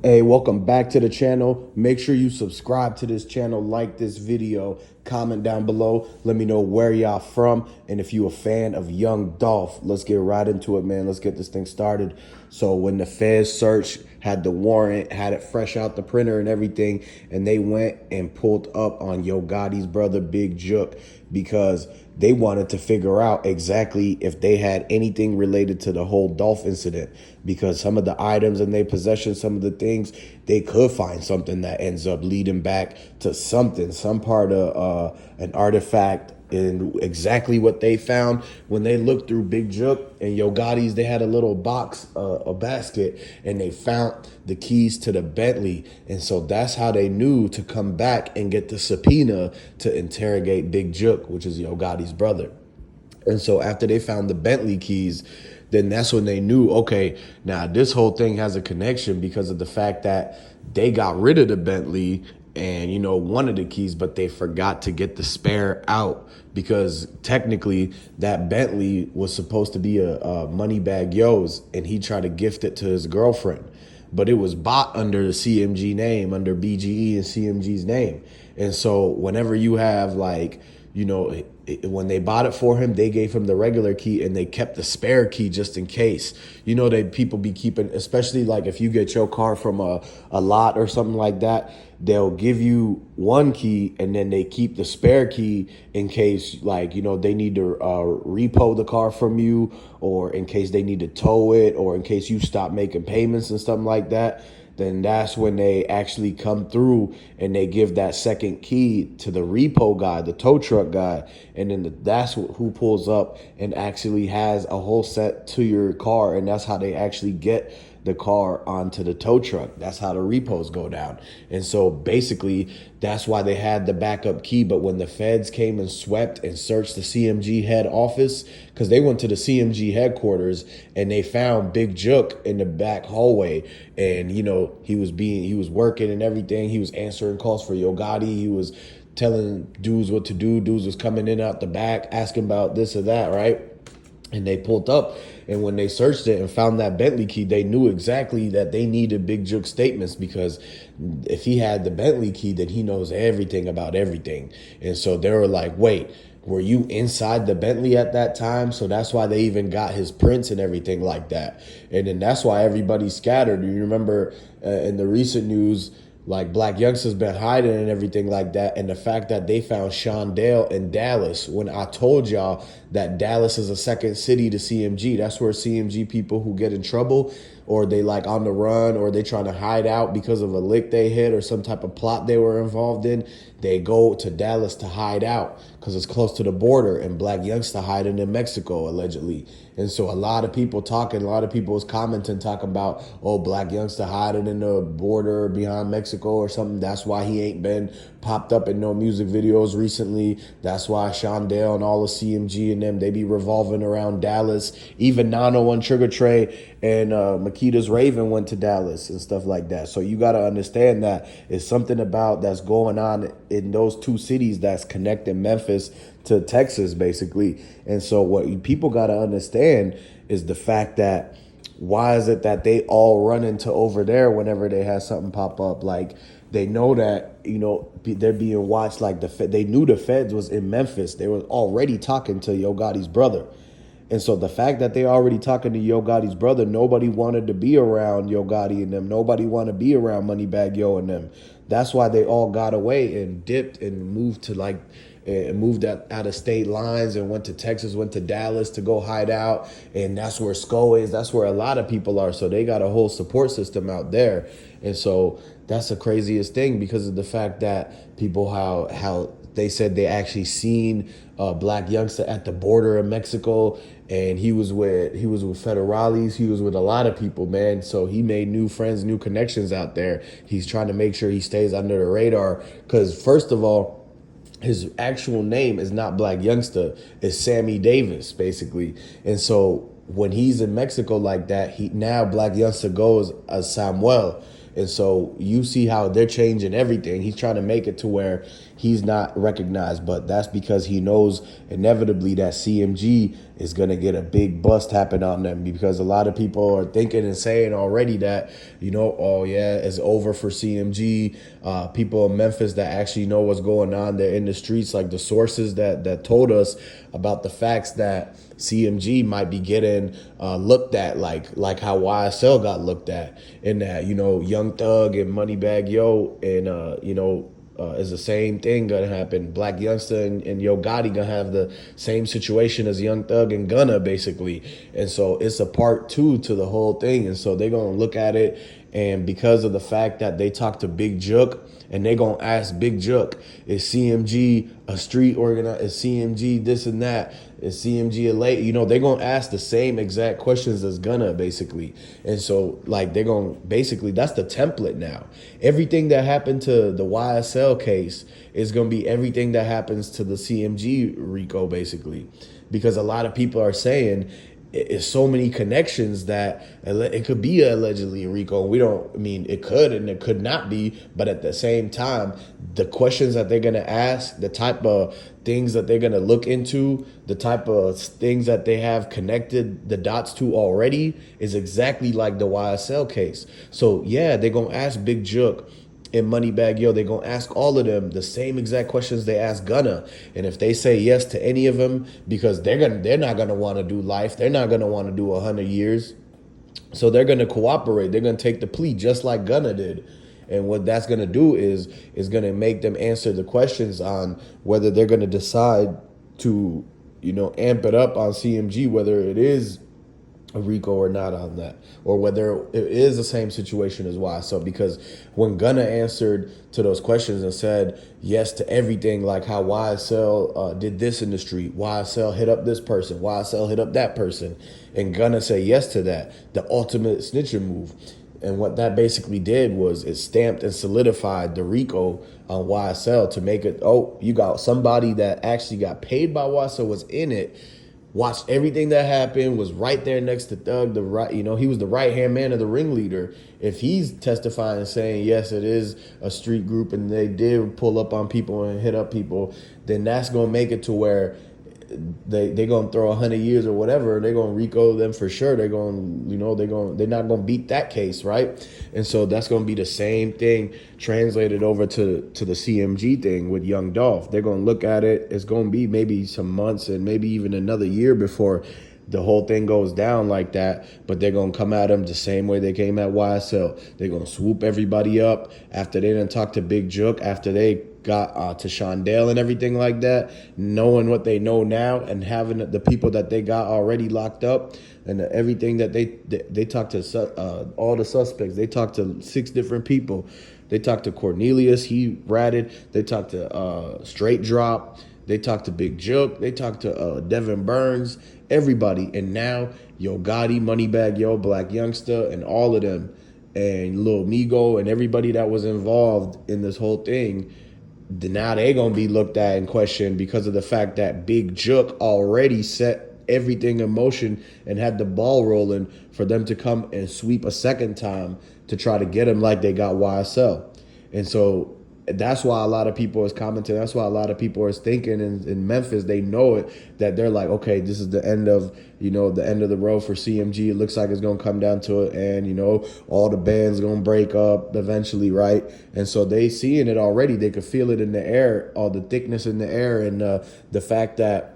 Hey, welcome back to the channel. Make sure you subscribe to this channel, like this video, comment down below. Let me know where y'all from. And if you a fan of Young Dolph, let's get right into it, man. Let's get this thing started. So when the feds searched, had the warrant, had it fresh out the printer and everything, and they went and pulled up on Yo Gotti's brother, Big Jook, because they wanted to figure out exactly if they had anything related to the whole Dolph incident, because some of the items in their possession, some of the things, they could find something that ends up leading back to something, some part of an artifact. And exactly what they found when they looked through Big Jook and Yo Gotti's, they had a little box, a basket, and they found the keys to the Bentley. And so that's how they knew to come back and get the subpoena to interrogate Big Jook, which is Yo Gotti's brother. And so after they found the Bentley keys, then that's when they knew, okay, now this whole thing has a connection because of the fact that they got rid of the Bentley and, you know, one of the keys, but they forgot to get the spare out, because technically that Bentley was supposed to be a moneybaggyo's, and he tried to gift it to his girlfriend, but it was bought under the CMG name, under BGE and CMG's name. And so whenever you have, like, you know, when they bought it for him, they gave him the regular key and they kept the spare key just in case. You know, they people be keeping, especially like if you get your car from a lot or something like that, they'll give you one key and then they keep the spare key in case, like, you know, they need to repo the car from you, or in case they need to tow it, or in case you stop making payments and something like that. Then that's when they actually come through and they give that second key to the repo guy, the tow truck guy. And then that's who pulls up and actually has a whole set to your car. And that's how they actually get the car onto the tow truck. That's how the repos go down. And so basically that's why they had the backup key. But when the feds came and swept and searched the CMG head office, because they went to the CMG headquarters and they found Big Jook in the back hallway. And, you know, he was working and everything. He was answering calls for Yo Gotti. He was telling dudes what to do. Dudes was coming in out the back asking about this or that, right? And they pulled up, and when they searched it and found that Bentley key, they knew exactly that they needed Big Jook's statements, because if he had the Bentley key, then he knows everything about everything. And so they were like, wait, were you inside the Bentley at that time? So that's why they even got his prints and everything like that. And then that's why everybody scattered. You remember in the recent news, like Blac Youngsta's been hiding and everything like that. And the fact that they found Shondale in Dallas, when I told y'all that Dallas is a second city to CMG, that's where CMG people who get in trouble, or they like on the run, or they trying to hide out because of a lick they hit or some type of plot they were involved in, they go to Dallas to hide out because it's close to the border. And Blac Youngsta hiding in Mexico, allegedly. And so a lot of people was commenting, talking about, oh, Blac Youngsta hiding in the border behind Mexico or something. That's why he ain't been popped up in no music videos recently. That's why Shondale and all the CMG and them, they be revolving around Dallas. Even Nano and Trigger Trey and Makita's Raven went to Dallas and stuff like that. So you got to understand that it's something about that's going on in those two cities that's connecting Memphis to Texas, basically. And so what people got to understand is the fact that why is it that they all run into over there whenever they have something pop up? Like, they know that, you know, they're being watched. Like they knew the feds was in Memphis. They were already talking to Yo Gotti's brother. And so the fact that they already talking to Yo Gotti's brother, nobody wanted to be around Yo Gotti and them. Nobody wanted to be around moneybaggyo and them. That's why they all got away and dipped and moved to moved out of state lines and went to Texas, went to Dallas to go hide out. And that's where Sko is. That's where a lot of people are. So they got a whole support system out there. And so that's the craziest thing, because of the fact that people, how they said they actually seen Blac Youngsta at the border of Mexico, and he was with federales. He was with a lot of people, man. So he made new friends, new connections out there. He's trying to make sure he stays under the radar, because first of all, his actual name is not Blac Youngsta, it's Sammy Davis, basically. And so when he's in Mexico like that, now Blac Youngsta goes as Samuel. And so you see how they're changing everything. He's trying to make it to where he's not recognized, but that's because he knows inevitably that CMG is going to get a big bust happen on them, because a lot of people are thinking and saying already that, oh yeah, it's over for CMG. People in Memphis that actually know what's going on, they're in the streets, like the sources that told us about the facts that CMG might be getting looked at like how YSL got looked at, and that, Young Thug and moneybaggyo and is the same thing gonna happen. Blac Youngsta and Yo Gotti gonna have the same situation as Young Thug and Gunna, basically. And so it's a part two to the whole thing. And so they're gonna look at it, and because of the fact that they talked to Big Jook, and they gonna ask Big Jook, is CMG a street organizer? Is CMG this and that? Is CMG a late? They're gonna ask the same exact questions as Gunna, basically. And so they're gonna basically, that's the template now. Everything that happened to the YSL case is gonna be everything that happens to the CMG RICO, basically. Because a lot of people are saying it's so many connections that it could be allegedly a RICO. It could and it could not be, but at the same time, the questions that they're going to ask, the type of things that they're going to look into, the type of things that they have connected the dots to already is exactly like the YSL case. So yeah, they're going to ask Big Jook and moneybaggyo, they're going to ask all of them the same exact questions they ask Gunna. And if they say yes to any of them, because they're not going to want to do life, they're not going to want to do 100 years. So they're going to cooperate. They're going to take the plea just like Gunna did. And what that's going to do is going to make them answer the questions on whether they're going to decide to, amp it up on CMG, whether it is a RICO or not on that, or whether it is the same situation as YSL. Because when Gunna answered to those questions and said yes to everything, like how YSL did this in the street, YSL hit up this person, YSL hit up that person, and Gunna said yes to that, the ultimate snitching move. And what that basically did was it stamped and solidified the RICO on YSL to make it, you got somebody that actually got paid by YSL, was in it, watched everything that happened, was right there next to Thug, he was the right-hand man of the ringleader. If he's testifying saying, yes, it is a street group and they did pull up on people and hit up people, then that's going to make it to where they're going to throw 100 years or whatever. They're going to RICO them for sure. They're going, they're not going to beat that case, right? And so that's going to be the same thing translated over to the CMG thing with Young Dolph. They're going to look at it. It's going to be maybe some months and maybe even another year before the whole thing goes down like that, but they're going to come at them the same way they came at YSL. They're going to swoop everybody up after they didn't talk to Big Jook, after they got to Shondale and everything like that, knowing what they know now and having the people that they got already locked up and everything that they talked to all the suspects. They talked to 6 different people. They talked to Cornelius, he ratted. They talked to Straight Drop. They talked to Big Jook. They talked to Devin Burns, everybody. And now Yo Gotti, moneybaggyo, Blac Youngsta, and all of them, and Lil Migo and everybody that was involved in this whole thing, now they're going to be looked at and questioned because of the fact that Big Jook already set everything in motion and had the ball rolling for them to come and sweep a second time to try to get him like they got YSL. And so that's why a lot of people is commenting. That's why a lot of people is thinking in Memphis, they know it, that they're like, okay, this is the end of, the end of the road for CMG. It looks like it's going to come down to it. And, all the bands going to break up eventually, right? And so they seeing it already. They could feel it in the air, all the thickness in the air, and the fact that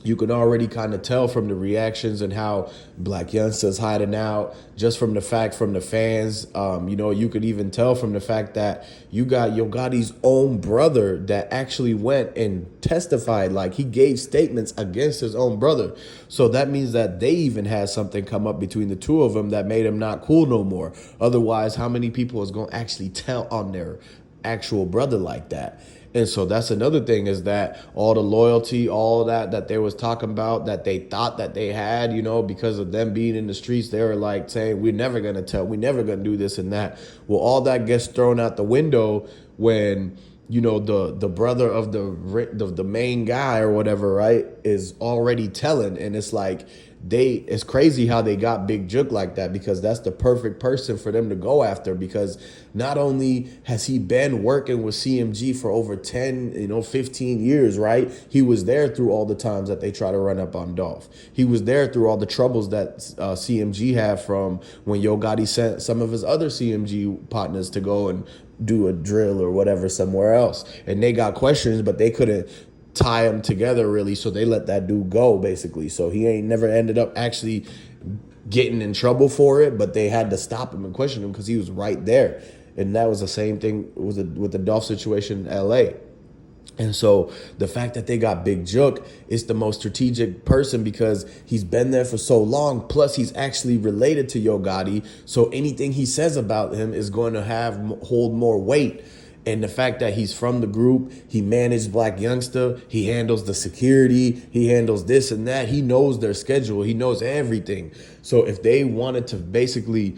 you can already kind of tell from the reactions and how Blac Youngsta's hiding out, just from the fact from the fans. You could even tell from the fact that you got Yo Gotti's own brother that actually went and testified, like he gave statements against his own brother. So that means that they even had something come up between the two of them that made him not cool no more. Otherwise, how many people is going to actually tell on their actual brother like that? And so that's another thing, is that all the loyalty, all that they was talking about, that they thought that they had, because of them being in the streets, they were like saying, we're never going to tell, we're never going to do this and that. Well, all that gets thrown out the window when, the brother of the main guy or whatever, right, is already telling. And it's like, it's crazy how they got Big Jook like that, because that's the perfect person for them to go after, because not only has he been working with CMG for over 10, 15 years, right? He was there through all the times that they try to run up on Dolph. He was there through all the troubles that CMG had, from when Yo Gotti sent some of his other CMG partners to go and do a drill or whatever somewhere else. And they got questions, but they couldn't tie them together really, so they let that dude go basically. So he ain't never ended up actually getting in trouble for it, but they had to stop him and question him because he was right there. And that was the same thing with the Dolph situation in LA. And so the fact that they got Big Jook is the most strategic person, because he's been there for so long. Plus, he's actually related to Yo Gotti. So anything he says about him is going to hold more weight. And the fact that he's from the group, he managed Blac Youngsta, he handles the security, he handles this and that. He knows their schedule. He knows everything. So if they wanted to basically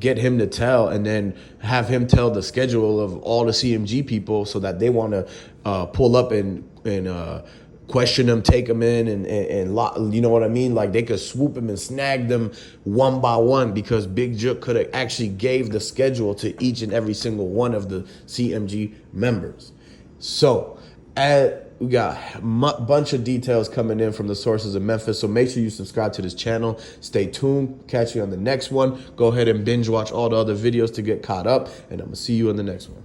get him to tell, and then have him tell the schedule of all the CMG people, so that they want to pull up and question them, take them in, and lock, you know what I mean? Like, they could swoop them and snag them one by one, because Big Jook could have actually gave the schedule to each and every single one of the CMG members. So we got a bunch of details coming in from the sources in Memphis. So make sure you subscribe to this channel. Stay tuned. Catch you on the next one. Go ahead and binge watch all the other videos to get caught up. And I'm going to see you in the next one.